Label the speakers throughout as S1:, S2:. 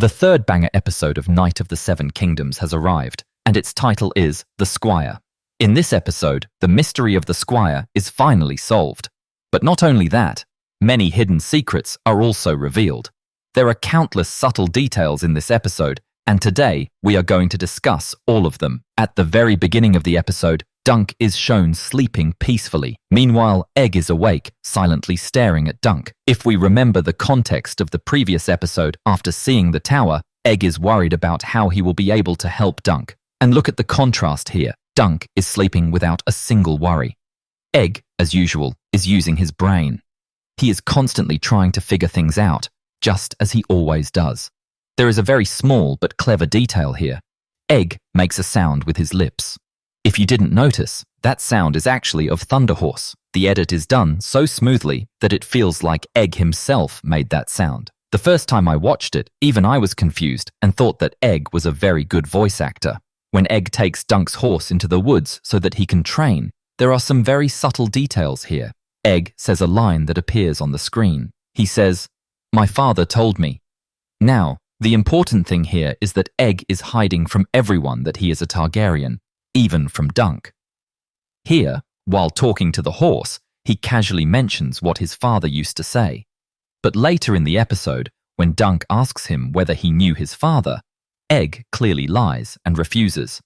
S1: The third banger episode of Night of the Seven Kingdoms has arrived, and its title is The Squire. In this episode, the mystery of the Squire is finally solved. But not only that, many hidden secrets are also revealed. There are countless subtle details in this episode, and today we are going to discuss all of them. At the very beginning of the episode, Dunk is shown sleeping peacefully. Meanwhile, Egg is awake, silently staring at Dunk. If we remember the context of the previous episode, after seeing the tower, Egg is worried about how he will be able to help Dunk. And look at the contrast here. Dunk is sleeping without a single worry. Egg, as usual, is using his brain. He is constantly trying to figure things out, just as he always does. There is a very small but clever detail here. Egg makes a sound with his lips. If you didn't notice, that sound is actually of Thunderhorse. The edit is done so smoothly that it feels like Egg himself made that sound. The first time I watched it, even I was confused and thought that Egg was a very good voice actor. When Egg takes Dunk's horse into the woods so that he can train, there are some very subtle details here. Egg says a line that appears on the screen. He says, "My father told me." Now, the important thing here is that Egg is hiding from everyone that he is a Targaryen, even from Dunk. Here, while talking to the horse, he casually mentions what his father used to say. But later in the episode, when Dunk asks him whether he knew his father, Egg clearly lies and refuses.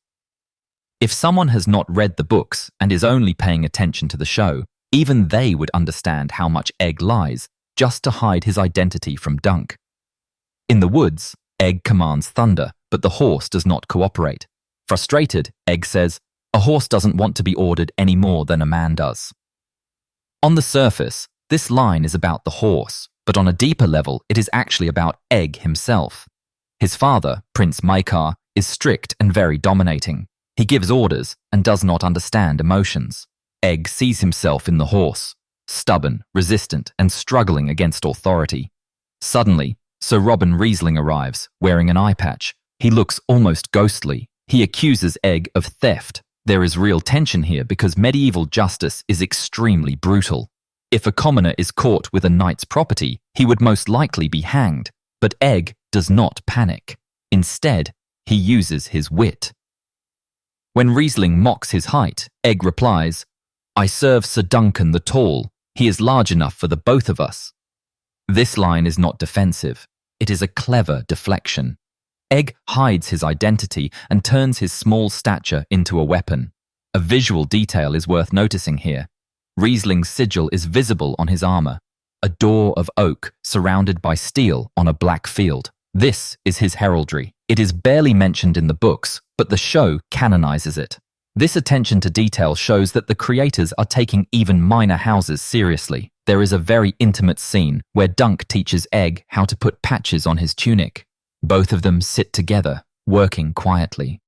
S1: If someone has not read the books and is only paying attention to the show, even they would understand how much Egg lies just to hide his identity from Dunk. In the woods, Egg commands thunder, but the horse does not cooperate. Frustrated, Egg says, "A horse doesn't want to be ordered any more than a man does." On the surface, this line is about the horse, but on a deeper level, it is actually about Egg himself. His father, Prince Maekar, is strict and very dominating. He gives orders and does not understand emotions. Egg sees himself in the horse, stubborn, resistant, and struggling against authority. Suddenly, Sir Robin Riesling arrives, wearing an eye patch. He looks almost ghostly. He accuses Egg of theft. There is real tension here because medieval justice is extremely brutal. If a commoner is caught with a knight's property, he would most likely be hanged. But Egg does not panic. Instead, he uses his wit. When Riesling mocks his height, Egg replies, "I serve Sir Duncan the Tall. He is large enough for the both of us." This line is not defensive. It is a clever deflection. Egg hides his identity and turns his small stature into a weapon. A visual detail is worth noticing here. Riesling's sigil is visible on his armor, a door of oak surrounded by steel on a black field. This is his heraldry. It is barely mentioned in the books, but the show canonizes it. This attention to detail shows that the creators are taking even minor houses seriously. There is a very intimate scene where Dunk teaches Egg how to put patches on his tunic. Both of them sit together, working quietly.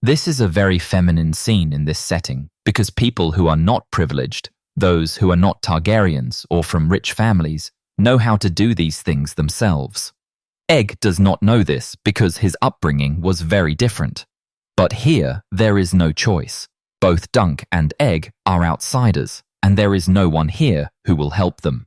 S1: This is a very feminine scene in this setting because people who are not privileged, those who are not Targaryens or from rich families, know how to do these things themselves. Egg does not know this because his upbringing was very different. But here, there is no choice. Both Dunk and Egg are outsiders, and there is no one here who will help them.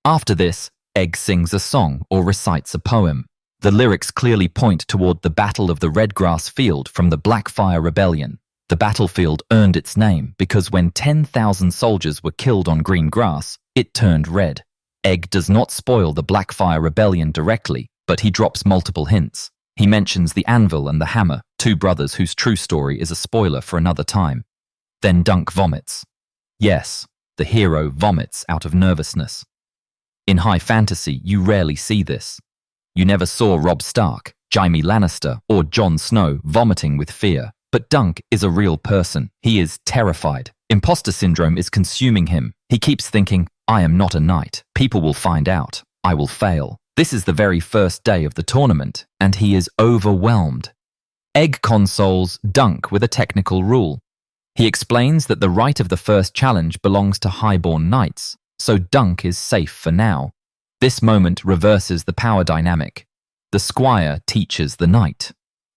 S1: After this, Egg sings a song or recites a poem. The lyrics clearly point toward the Battle of the Redgrass Field from the Blackfire Rebellion. The battlefield earned its name because when 10,000 soldiers were killed on green grass, it turned red. Egg does not spoil the Blackfire Rebellion directly, but he drops multiple hints. He mentions the anvil and the hammer, two brothers whose true story is a spoiler for another time. Then Dunk vomits. Yes, the hero vomits out of nervousness. In high fantasy, you rarely see this. You never saw Robb Stark, Jaime Lannister, or Jon Snow vomiting with fear. But Dunk is a real person. He is terrified. Imposter syndrome is consuming him. He keeps thinking, "I am not a knight. People will find out. I will fail." This is the very first day of the tournament, and he is overwhelmed. Egg consoles Dunk with a technical rule. He explains that the right of the first challenge belongs to highborn knights, so Dunk is safe for now. This moment reverses the power dynamic. The Squire teaches the knight.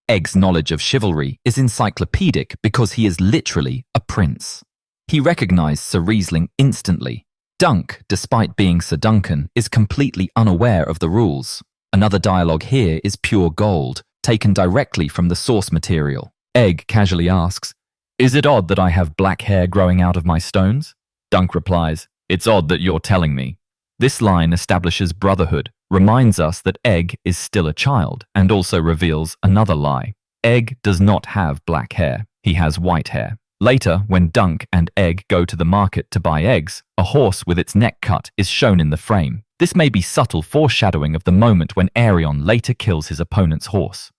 S1: Egg's knowledge of chivalry is encyclopedic because he is literally a prince. He recognized Sir Riesling instantly. Dunk, despite being Sir Duncan, is completely unaware of the rules. Another dialogue here is pure gold, taken directly from the source material. Egg casually asks, "Is it odd that I have black hair growing out of my stones?" Dunk replies, "It's odd that you're telling me." This line establishes brotherhood, reminds us that Egg is still a child, and also reveals another lie. Egg does not have black hair, he has white hair. Later, when Dunk and Egg go to the market to buy eggs, a horse with its neck cut is shown in the frame. This may be subtle foreshadowing of the moment when Aerion later kills his opponent's horse.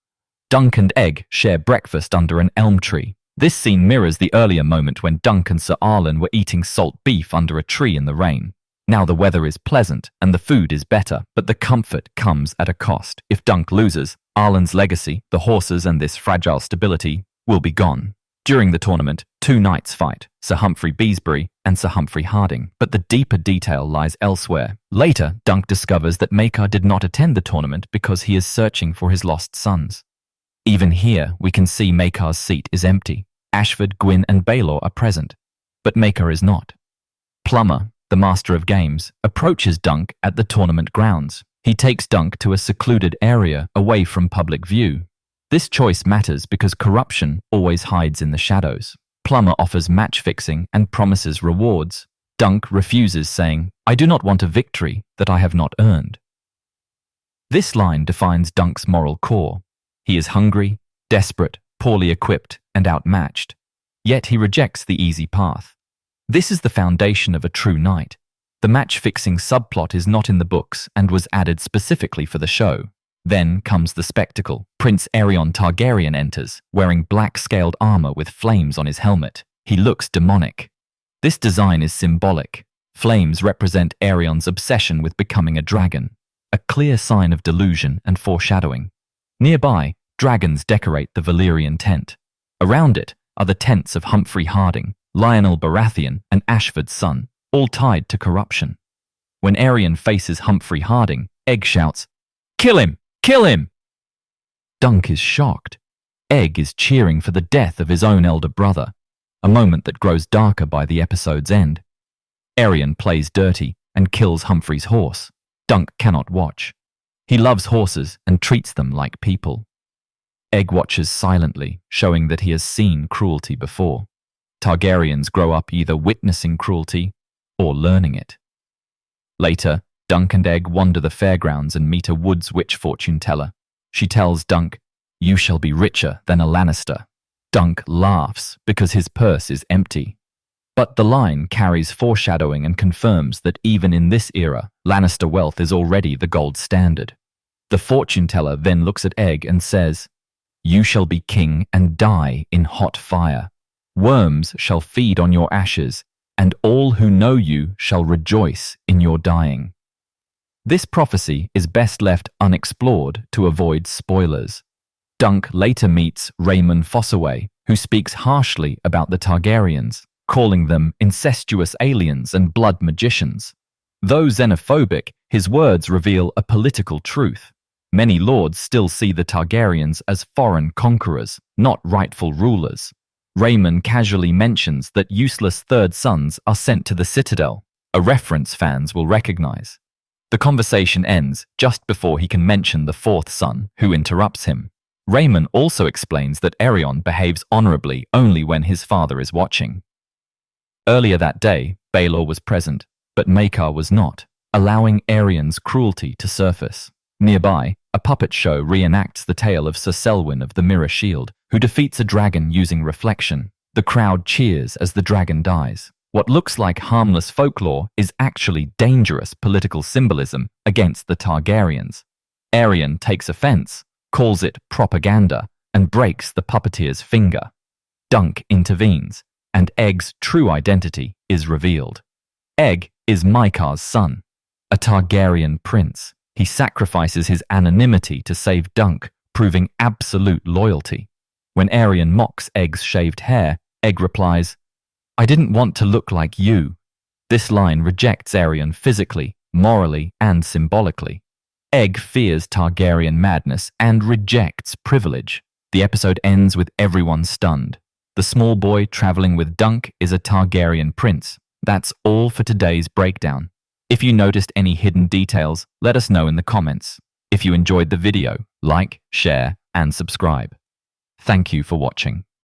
S1: Dunk and Egg share breakfast under an elm tree. This scene mirrors the earlier moment when Dunk and Sir Arlen were eating salt beef under a tree in the rain. Now the weather is pleasant and the food is better, but the comfort comes at a cost. If Dunk loses, Arlen's legacy, the horses and this fragile stability, will be gone. During the tournament, two knights fight, Sir Humphrey Beesbury and Sir Humphrey Harding, but the deeper detail lies elsewhere. Later, Dunk discovers that Maekar did not attend the tournament because he is searching for his lost sons. Even here, we can see Maekar's seat is empty. Ashford, Gwyn and Baelor are present, but Maekar is not. Plummer, the master of games, approaches Dunk at the tournament grounds. He takes Dunk to a secluded area away from public view. This choice matters because corruption always hides in the shadows. Plummer offers match fixing and promises rewards. Dunk refuses, saying, "I do not want a victory that I have not earned." This line defines Dunk's moral core. He is hungry, desperate, poorly equipped, and outmatched. Yet he rejects the easy path. This is the foundation of a true knight. The match-fixing subplot is not in the books and was added specifically for the show. Then comes the spectacle. Prince Aerion Targaryen enters, wearing black-scaled armor with flames on his helmet. He looks demonic. This design is symbolic. Flames represent Aerion's obsession with becoming a dragon, a clear sign of delusion and foreshadowing. Nearby, dragons decorate the Valyrian tent. Around it are the tents of Humphrey Harding, Lionel Baratheon, and Ashford's son, all tied to corruption. When Aerion faces Humphrey Harding, Egg shouts, "Kill him! Kill him!" Dunk is shocked. Egg is cheering for the death of his own elder brother, a moment that grows darker by the episode's end. Aerion plays dirty and kills Humphrey's horse. Dunk cannot watch. He loves horses and treats them like people. Egg watches silently, showing that he has seen cruelty before. Targaryens grow up either witnessing cruelty or learning it. Later, Dunk and Egg wander the fairgrounds and meet a woods witch fortune teller. She tells Dunk, "You shall be richer than a Lannister." Dunk laughs because his purse is empty. But the line carries foreshadowing and confirms that even in this era, Lannister wealth is already the gold standard. The fortune teller then looks at Egg and says, "You shall be king and die in hot fire. Worms shall feed on your ashes, and all who know you shall rejoice in your dying." This prophecy is best left unexplored to avoid spoilers. Dunk later meets Raymond Fossaway, who speaks harshly about the Targaryens, calling them incestuous aliens and blood magicians. Though xenophobic, his words reveal a political truth. Many lords still see the Targaryens as foreign conquerors, not rightful rulers. Raymond casually mentions that useless third sons are sent to the Citadel, a reference fans will recognize. The conversation ends just before he can mention the fourth son, who interrupts him. Raymond also explains that Aerion behaves honorably only when his father is watching. Earlier that day, Baelor was present, but Maekar was not, allowing Aerion's cruelty to surface. Nearby, a puppet show reenacts the tale of Sir Selwyn of the Mirror Shield, who defeats a dragon using reflection. The crowd cheers as the dragon dies. What looks like harmless folklore is actually dangerous political symbolism against the Targaryens. Aerion takes offense, calls it propaganda, and breaks the puppeteer's finger. Dunk intervenes, and Egg's true identity is revealed. Egg is Maekar's son, a Targaryen prince. He sacrifices his anonymity to save Dunk, proving absolute loyalty. When Aerion mocks Egg's shaved hair, Egg replies, "I didn't want to look like you." This line rejects Aerion physically, morally, and symbolically. Egg fears Targaryen madness and rejects privilege. The episode ends with everyone stunned. The small boy traveling with Dunk is a Targaryen prince. That's all for today's breakdown. If you noticed any hidden details, let us know in the comments. If you enjoyed the video, like, share, and subscribe. Thank you for watching.